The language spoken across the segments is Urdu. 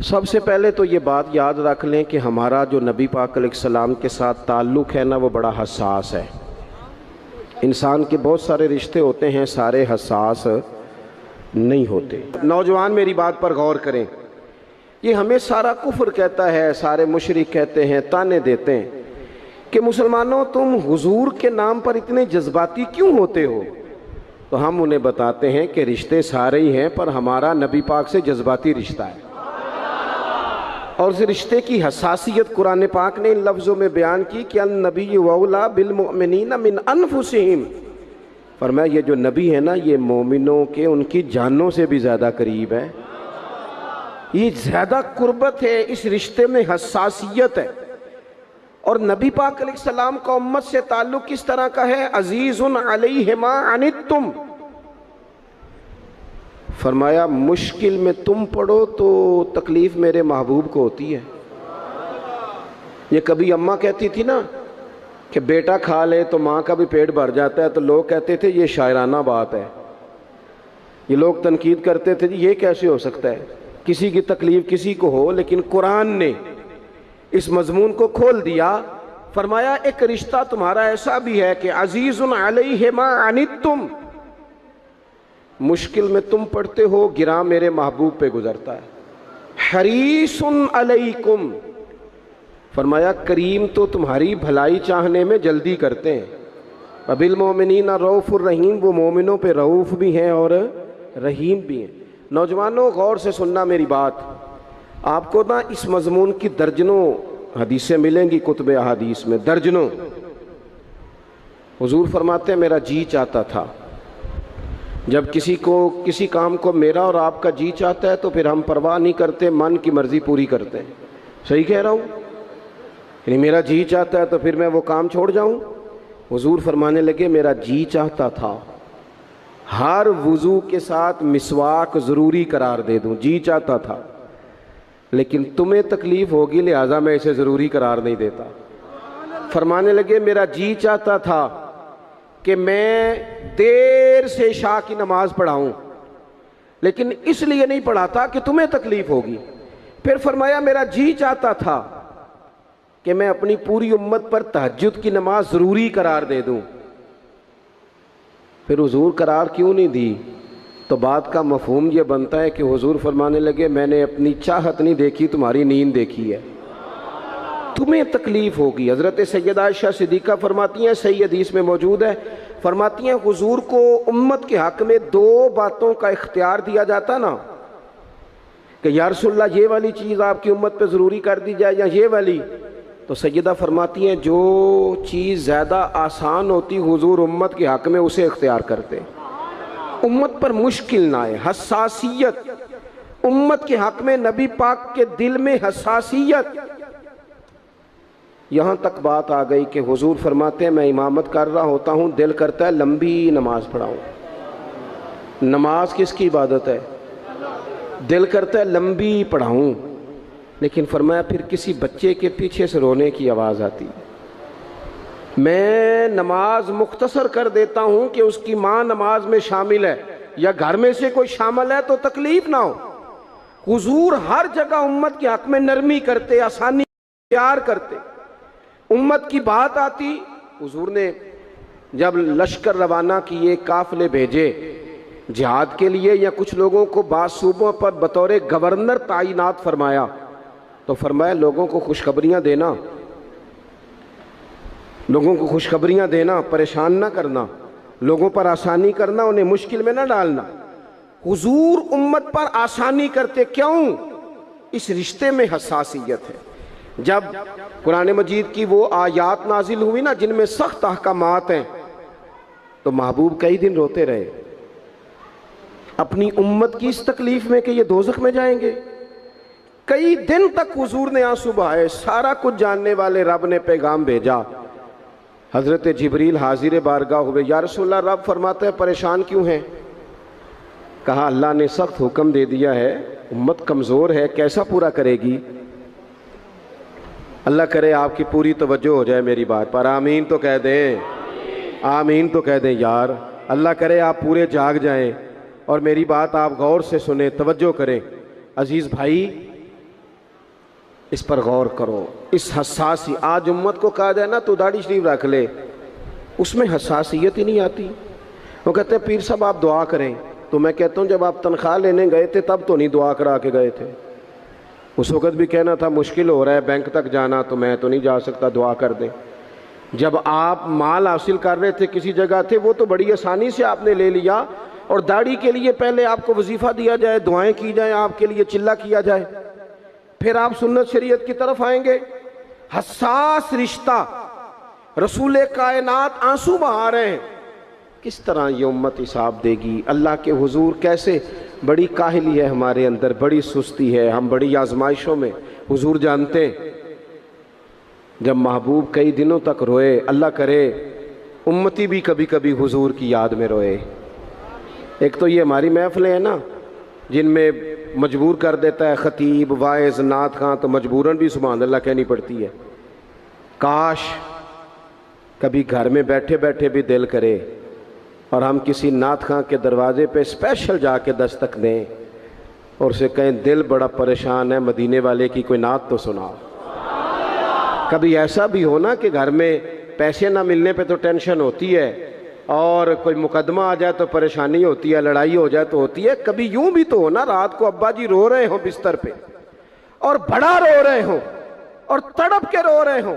سب سے پہلے تو یہ بات یاد رکھ لیں کہ ہمارا جو نبی پاک علیہ السلام کے ساتھ تعلق ہے نا، وہ بڑا حساس ہے۔ انسان کے بہت سارے رشتے ہوتے ہیں، سارے حساس نہیں ہوتے۔ نوجوان میری بات پر غور کریں، یہ ہمیں سارا کفر کہتا ہے، سارے مشرک کہتے ہیں، تانے دیتے ہیں کہ مسلمانوں تم حضور کے نام پر اتنے جذباتی کیوں ہوتے ہو؟ تو ہم انہیں بتاتے ہیں کہ رشتے سارے ہی ہیں، پر ہمارا نبی پاک سے جذباتی رشتہ ہے، اور اس رشتے کی حساسیت قرآن پاک نے ان لفظوں میں بیان کی کہ النبی اولیٰ بالمؤمنین من انفسہم۔ فرمایا یہ جو نبی ہے نا، یہ مومنوں کے ان کی جانوں سے بھی زیادہ قریب ہے، یہ زیادہ قربت ہے، اس رشتے میں حساسیت ہے۔ اور نبی پاک علیہ السلام کا امت سے تعلق کس طرح کا ہے؟ عزیز علیہ ما عنتم۔ فرمایا مشکل میں تم پڑو تو تکلیف میرے محبوب کو ہوتی ہے۔ یہ کبھی اماں کہتی تھی نا کہ بیٹا کھا لے تو ماں کا بھی پیٹ بھر جاتا ہے، تو لوگ کہتے تھے یہ شاعرانہ بات ہے، یہ لوگ تنقید کرتے تھے یہ کیسے ہو سکتا ہے، کسی کی تکلیف کسی کو ہو۔ لیکن قرآن نے اس مضمون کو کھول دیا، فرمایا ایک رشتہ تمہارا ایسا بھی ہے کہ عزیز علیہ ما عنتم، مشکل میں تم پڑھتے ہو، گراں میرے محبوب پہ گزرتا ہے۔ حریص علیکم، فرمایا کریم تو تمہاری بھلائی چاہنے میں جلدی کرتے ہیں۔ وبالمؤمنین رؤوف الرحیم، وہ مومنوں پہ رؤوف بھی ہیں اور رحیم بھی ہیں۔ نوجوانوں غور سے سننا میری بات، آپ کو نا اس مضمون کی درجنوں حدیثیں ملیں گی کتب احادیث میں، درجنوں۔ حضور فرماتے ہیں میرا جی چاہتا تھا، جب کسی کام کو میرا اور آپ کا جی چاہتا ہے تو پھر ہم پرواہ نہیں کرتے، من کی مرضی پوری کرتے ہیں۔ صحیح کہہ رہا ہوں؟ یعنی میرا جی چاہتا ہے تو پھر میں وہ کام چھوڑ جاؤں؟ حضور فرمانے لگے میرا جی چاہتا تھا ہر وضو کے ساتھ مسواک ضروری قرار دے دوں، جی چاہتا تھا، لیکن تمہیں تکلیف ہوگی لہٰذا میں اسے ضروری قرار نہیں دیتا۔ فرمانے لگے میرا جی چاہتا تھا کہ میں دیر سے عشاء کی نماز پڑھاؤں، لیکن اس لیے نہیں پڑھاتا کہ تمہیں تکلیف ہوگی۔ پھر فرمایا میرا جی چاہتا تھا کہ میں اپنی پوری امت پر تہجد کی نماز ضروری قرار دے دوں۔ پھر حضور قرار کیوں نہیں دی؟ تو بات کا مفہوم یہ بنتا ہے کہ حضور فرمانے لگے میں نے اپنی چاہت نہیں دیکھی، تمہاری نیند دیکھی ہے، تمہیں تکلیف ہوگی۔ حضرت سیدہ عائشہ صدیقہ فرماتی ہیں، صحیح حدیث میں موجود ہے، فرماتی ہیں حضور کو امت کے حق میں دو باتوں کا اختیار دیا جاتا نا کہ یا رسول اللہ یہ والی چیز آپ کی امت پہ ضروری کر دی جائے یا یہ والی، تو سیدہ فرماتی ہیں جو چیز زیادہ آسان ہوتی حضور امت کے حق میں اسے اختیار کرتے، امت پر مشکل نہ آئے۔ حساسیت امت کے حق میں، نبی پاک کے دل میں حساسیت۔ یہاں تک بات آ گئی کہ حضور فرماتے ہیں میں امامت کر رہا ہوتا ہوں، دل کرتا ہے لمبی نماز پڑھاؤں۔ نماز کس کی عبادت ہے؟ دل کرتا ہے لمبی پڑھاؤں، لیکن فرمایا پھر کسی بچے کے پیچھے سے رونے کی آواز آتی، میں نماز مختصر کر دیتا ہوں کہ اس کی ماں نماز میں شامل ہے یا گھر میں سے کوئی شامل ہے تو تکلیف نہ ہو۔ حضور ہر جگہ امت کے حق میں نرمی کرتے، آسانی پیار کرتے۔ امت کی بات آتی، حضور نے جب لشکر روانہ کیے، قافلے بھیجے جہاد کے لیے، یا کچھ لوگوں کو بعض صوبوں پر بطور گورنر تعینات فرمایا، تو فرمایا لوگوں کو خوشخبریاں دینا، لوگوں کو خوشخبریاں دینا، پریشان نہ کرنا، لوگوں پر آسانی کرنا، انہیں مشکل میں نہ ڈالنا۔ حضور امت پر آسانی کرتے، کیوں؟ اس رشتے میں حساسیت ہے۔ جب قرآن مجید کی وہ آیات نازل ہوئی نا جن میں سخت احکامات ہیں، تو محبوب کئی دن روتے رہے اپنی امت کی اس تکلیف میں کہ یہ دوزخ میں جائیں گے۔ کئی دن تک حضور نے آنسو بہائے۔ سارا کچھ جاننے والے رب نے پیغام بھیجا، حضرت جبریل حاضر بارگاہ ہوئے، یا رسول اللہ رب فرماتا ہے پریشان کیوں ہیں؟ کہا اللہ نے سخت حکم دے دیا ہے، امت کمزور ہے، کیسا پورا کرے گی؟ اللہ کرے آپ کی پوری توجہ ہو جائے میری بات پر، آمین تو کہہ دیں، آمین تو کہہ دیں یار۔ اللہ کرے آپ پورے جاگ جائیں اور میری بات آپ غور سے سنیں، توجہ کریں۔ عزیز بھائی، اس پر غور کرو. اس حساسی آج امت کو کہا جائے نا تو داڑھی شریف رکھ لے، اس میں حساسیت ہی نہیں آتی. وہ کہتے ہیں پیر صاحب آپ دعا کریں، تو میں کہتا ہوں جب آپ تنخواہ لینے گئے تھے تب تو نہیں دعا کرا کے گئے تھے. اس وقت بھی کہنا تھا مشکل ہو رہا ہے بینک تک جانا، تو میں تو نہیں جا سکتا، دعا کر دیں. جب آپ مال حاصل کر رہے تھے کسی جگہ تھے، وہ تو بڑی آسانی سے آپ نے لے لیا، اور داڑھی کے لیے پہلے آپ کو وظیفہ دیا جائے، دعائیں کی جائیں آپ کے لیے، چلہ کیا جائے، پھر آپ سنت شریعت کی طرف آئیں گے. حساس رشتہ، رسول کائنات آنسو بہا رہے ہیں. کس طرح یہ امت حساب دے گی اللہ کے حضور؟ کیسے؟ بڑی کاہلی ہے ہمارے اندر، بڑی سستی ہے، ہم بڑی آزمائشوں میں. حضور جانتے ہیں جب محبوب کئی دنوں تک روئے، اللہ کرے امتی بھی کبھی کبھی حضور کی یاد میں روئے. ایک تو یہ ہماری محفلیں ہیں نا جن میں مجبور کر دیتا ہے خطیب، واعظ، نعت خواں، تو مجبوراً بھی سبحان اللہ کہنی پڑتی ہے. کاش کبھی گھر میں بیٹھے بیٹھے بھی دل کرے اور ہم کسی نعت خواں کے دروازے پہ اسپیشل جا کے دستک دیں اور اسے کہیں دل بڑا پریشان ہے، مدینے والے کی کوئی نعت تو سناؤ. کبھی ایسا بھی ہو نا کہ گھر میں پیسے نہ ملنے پہ تو ٹینشن ہوتی ہے، اور کوئی مقدمہ آ جائے تو پریشانی ہوتی ہے، لڑائی ہو جائے تو ہوتی ہے. کبھی یوں بھی تو ہو نا رات کو ابا جی رو رہے ہوں بستر پہ، اور بڑا رو رہے ہوں اور تڑپ کے رو رہے ہوں.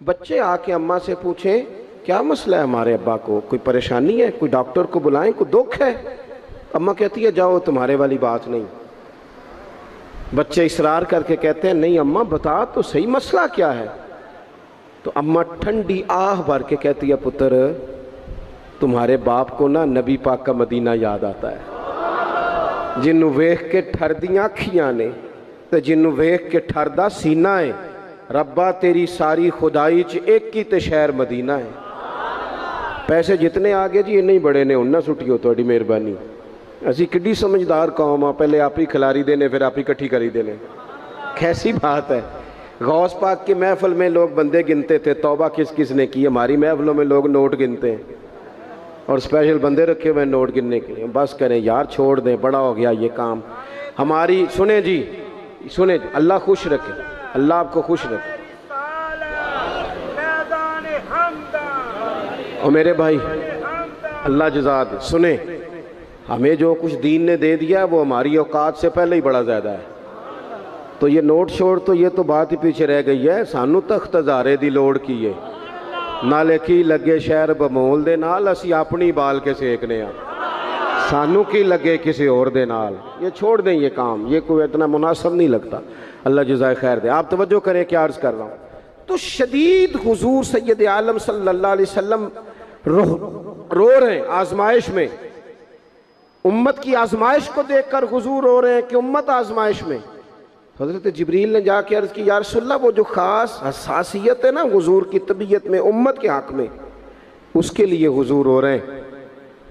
بچے آ کے اماں سے پوچھیں کیا مسئلہ ہے ہمارے ابا کو، کوئی پریشانی ہے، کوئی ڈاکٹر کو بلائیں، کوئی دکھ ہے؟ اماں کہتی ہے جاؤ تمہارے والی بات نہیں. بچے اصرار کر کے کہتے ہیں نہیں اماں بتا تو صحیح مسئلہ کیا ہے. تو اماں ٹھنڈی آہ بھر کے کہتی ہے پتر تمہارے باپ کو نا نبی پاک کا مدینہ یاد آتا ہے، جنوں ویکھ کے ٹھردیاں اکھیاں نے تے جنوں ویکھ کے ٹھردا سینہ ہے. ربا تیری ساری خدائی چ ایک ہی تے شہر مدینہ ہے. پیسے جتنے آگے جی انہیں بڑے نے انہاں سٹیو تہاڈی مہربانی. اسی کڈی سمجھدار قوم آ، پہلے آپ ہی کھلاری دینے پھر آپ ہی کٹھی کری دینے. کیسی بات ہے. غوث پاک کی محفل میں لوگ بندے گنتے تھے، توبہ کس کس نے کی. ہماری محفلوں میں لوگ نوٹ گنتے ہیں اور اسپیشل بندے رکھے ہوئے نوٹ گننے کے لیے. بس کریں یار، چھوڑ دیں، بڑا ہو گیا یہ کام ہماری. سنیں جی، سنیں جی، اللہ خوش رکھے، اللہ آپ کو خوش رکھے. اور میرے بھائی اللہ جزا دے. سنیں، ہمیں جو کچھ دین نے دے دیا ہے وہ ہماری اوقات سے پہلے ہی بڑا زیادہ ہے. تو یہ نوٹ شوڑ تو یہ تو بات ہی پیچھے رہ گئی ہے. سانو تخت ہزارے دی لوڑ کی ہے، نالے کی لگے شہر بمول دے نال، اسی اپنی بال کے سیکنے ہیں. سانو کی لگے کسی اور دے نال. یہ چھوڑ دیں یہ کام، یہ کوئی اتنا مناسب نہیں لگتا. اللہ جزائے خیر دے. آپ توجہ کریں کیا عرض کر رہا ہوں. تو شدید حضور سید عالم صلی اللہ علیہ وسلم رو رہے ہیں آزمائش میں. امت کی آزمائش کو دیکھ کر حضور رو رہے ہیں کہ امت آزمائش میں. حضرت جبریل نے جا کے عرض کی یا رسول اللہ وہ جو خاص حساسیت ہے نا حضور کی طبیعت میں امت کے حق میں، اس کے لیے حضور رو رہے ہیں.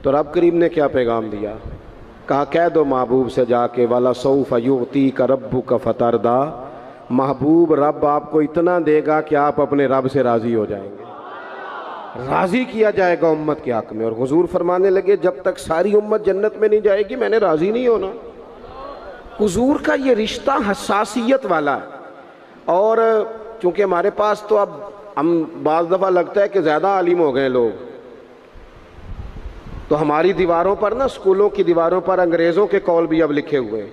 تو رب کریم نے کیا پیغام دیا؟ کہا کہہ دو محبوب سے جا کے وَلَسَوْفَ يُعْطِيكَ رَبُّكَ فَتَرْضَىٰ، محبوب رب آپ کو اتنا دے گا کہ آپ اپنے رب سے راضی ہو جائیں گے. راضی کیا جائے گا امت کے حق میں. اور حضور فرمانے لگے جب تک ساری امت جنت میں نہیں جائے گی میں نے راضی نہیں ہونا. حضور کا یہ رشتہ حساسیت والا ہے. اور چونکہ ہمارے پاس تو اب ہم بعض دفعہ لگتا ہے کہ زیادہ عالم ہو گئے لوگ، تو ہماری دیواروں پر نا، اسکولوں کی دیواروں پر انگریزوں کے قول بھی اب لکھے ہوئے ہیں.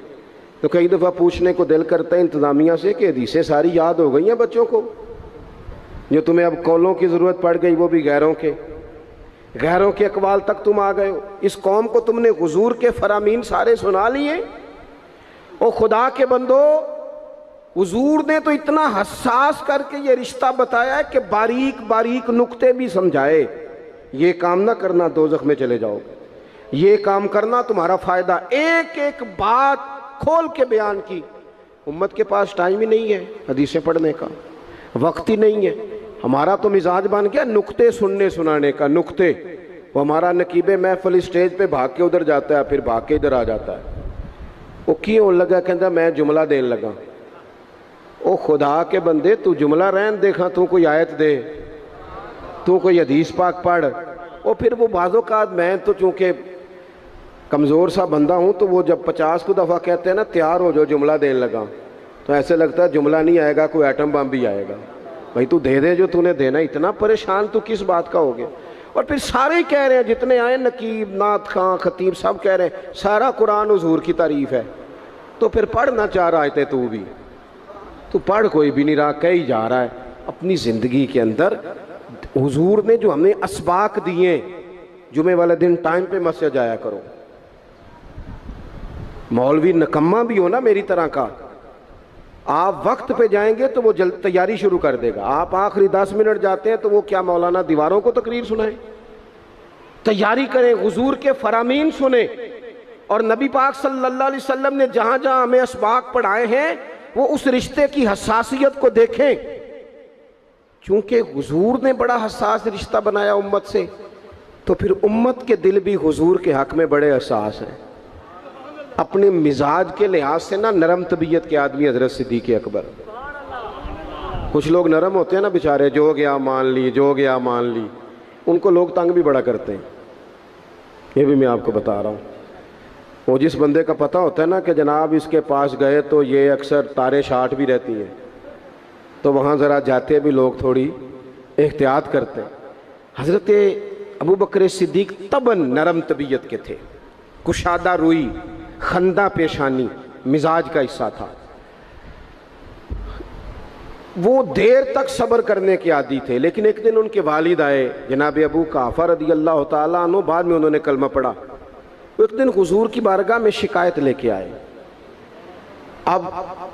تو کئی دفعہ پوچھنے کو دل کرتا ہے انتظامیہ سے کہ حدیثیں ساری یاد ہو گئی ہیں بچوں کو، جو تمہیں اب قولوں کی ضرورت پڑ گئی وہ بھی غیروں کے اقوال تک تم آ گئے ہو. اس قوم کو تم نے حضور کے فرامین سارے سنا لیے. او خدا کے بندو، حضور نے تو اتنا حساس کر کے یہ رشتہ بتایا ہے کہ باریک باریک نقطے بھی سمجھائے. یہ کام نہ کرنا دوزخ میں چلے جاؤ گے، یہ کام کرنا تمہارا فائدہ. ایک ایک بات کھول کے بیان کی. امت کے پاس ٹائم ہی نہیں ہے حدیثیں پڑھنے کا، وقت ہی نہیں ہے. ہمارا تو مزاج بن گیا نقطے سننے سنانے کا. نقطے وہ ہمارا نقیب محفل اسٹیج پہ بھاگ کے ادھر جاتا ہے، پھر بھاگ کے ادھر آ جاتا ہے. وہ کیوں لگا کہتا میں جملہ دین لگا. او خدا کے بندے تو جملہ رہن دیکھا، تو کوئی آیت دے، تو کوئی حدیث پاک پڑھ. اور پھر وہ بعض اوقات میں تو چونکہ کمزور سا بندہ ہوں تو وہ جب 50 کو دفعہ کہتے ہیں نا تیار ہو جو جملہ دین لگا، تو تو ایسے لگتا ہے جملہ نہیں آئے گا کوئی ایٹم بم بھی آئے گا. بھائی تو دے دے جو تو نے دینا, اتنا پریشان تو کس بات کا ہو گیا. اور پھر سارے ہی کہہ رہے ہیں, جتنے آئے نقیب, نعت خاں, خطیب, سب کہہ رہے ہیں سارا قرآن حضور کی تعریف ہے. تو پھر پڑھنا چاہ رہا ہے تو بھی تو پڑھ کوئی بھی نہیں رہا, کہہ ہی جا رہا ہے. اپنی زندگی کے اندر حضور نے جو ہمیں اسباق دیے, جمعے والے دن ٹائم پہ مسجد جایا کرو. مولوی نکمہ بھی ہو نا میری طرح کا, آپ وقت پہ جائیں گے تو وہ جلد تیاری شروع کر دے گا. آپ آخری 10 منٹ جاتے ہیں تو وہ کیا مولانا دیواروں کو تقریر سنائیں. تیاری کریں, حضور کے فرامین سنیں, اور نبی پاک صلی اللہ علیہ وسلم نے جہاں جہاں ہمیں اسباق پڑھائے ہیں وہ اس رشتے کی حساسیت کو دیکھیں. چونکہ حضور نے بڑا حساس رشتہ بنایا امت سے, تو پھر امت کے دل بھی حضور کے حق میں بڑے حساس ہیں. اپنے مزاج کے لحاظ سے نا نرم طبیعت کے آدمی حضرت صدیق اکبر. کچھ لوگ نرم ہوتے ہیں نا بیچارے, جو گیا مان لی, جو گیا مان لی, ان کو لوگ تنگ بھی بڑا کرتے ہیں. یہ بھی میں آپ کو بتا رہا ہوں. وہ جس بندے کا پتہ ہوتا ہے نا کہ جناب اس کے پاس گئے تو یہ اکثر تارے شاٹ بھی رہتی ہیں, تو وہاں ذرا جاتے بھی لوگ تھوڑی احتیاط کرتے. حضرت ابو بکر صدیق طبعاً نرم طبیعت کے تھے, کشادہ روئی, خندہ پیشانی مزاج کا حصہ تھا. وہ دیر تک صبر کرنے کے عادی تھے. لیکن ایک دن ان کے والد آئے جناب ابو قحافہ رضی اللہ تعالیٰ عنہ, بعد میں انہوں نے کلمہ پڑھا. وہ ایک دن حضور کی بارگاہ میں شکایت لے کے آئے. اب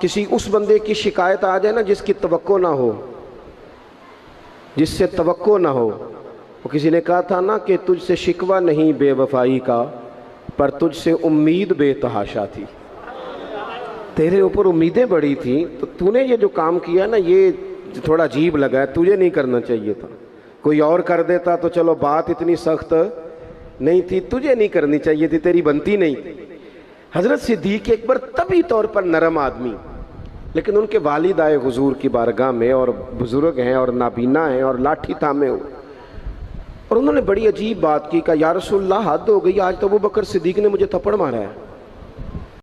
کسی اس بندے کی شکایت آ جائے نا جس کی توقع نہ ہو, جس سے توقع نہ ہو. وہ کسی نے کہا تھا نا کہ تجھ سے شکوہ نہیں بے وفائی کا, پر تجھ سے امید بے تحاشا تھی. تیرے اوپر امیدیں بڑی تھیں, تو نے یہ جو کام کیا نا یہ تھوڑا عجیب لگا ہے, تجھے نہیں کرنا چاہیے تھا. کوئی اور کر دیتا تو چلو بات اتنی سخت نہیں تھی, تجھے نہیں کرنی چاہیے تھی, تیری بنتی نہیں تھی. حضرت صدیق اکبر طبی طور پر نرم آدمی, لیکن ان کے والد آئے حضور کی بارگاہ میں, اور بزرگ ہیں اور نابینا ہیں اور لاٹھی تھامے ہوئے, اور انہوں نے بڑی عجیب بات کی. کہا یا رسول اللہ حد ہو گئی, آج تو ابو بکر صدیق نے مجھے تھپڑ مارا ہے.